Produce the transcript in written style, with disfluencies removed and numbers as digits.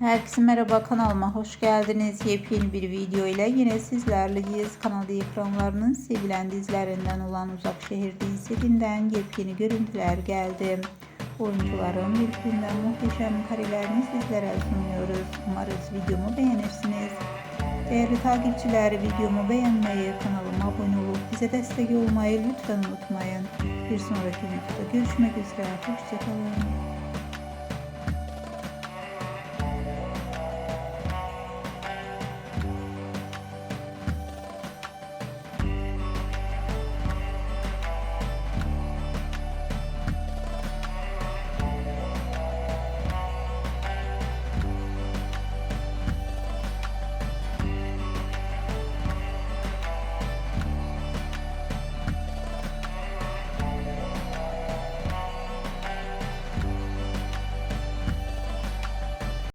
Herkese merhaba, kanalıma hoş geldiniz. Yepyeni bir video ile yine sizlerleyiz. Kanal ekranlarının sevilen dizilerinden olan Uzak Şehir dizisinden yepyeni görüntüler geldi. Oyuncuların birbirinden muhteşem karelerini sizlere sunuyoruz. Umarız videomu beğenirsiniz. Değerli takipçiler, videomu beğenmeyi, kanalıma abone olup bize destek olmayı lütfen unutmayın. Bir sonraki videoda görüşmek üzere. Hoşçakalın.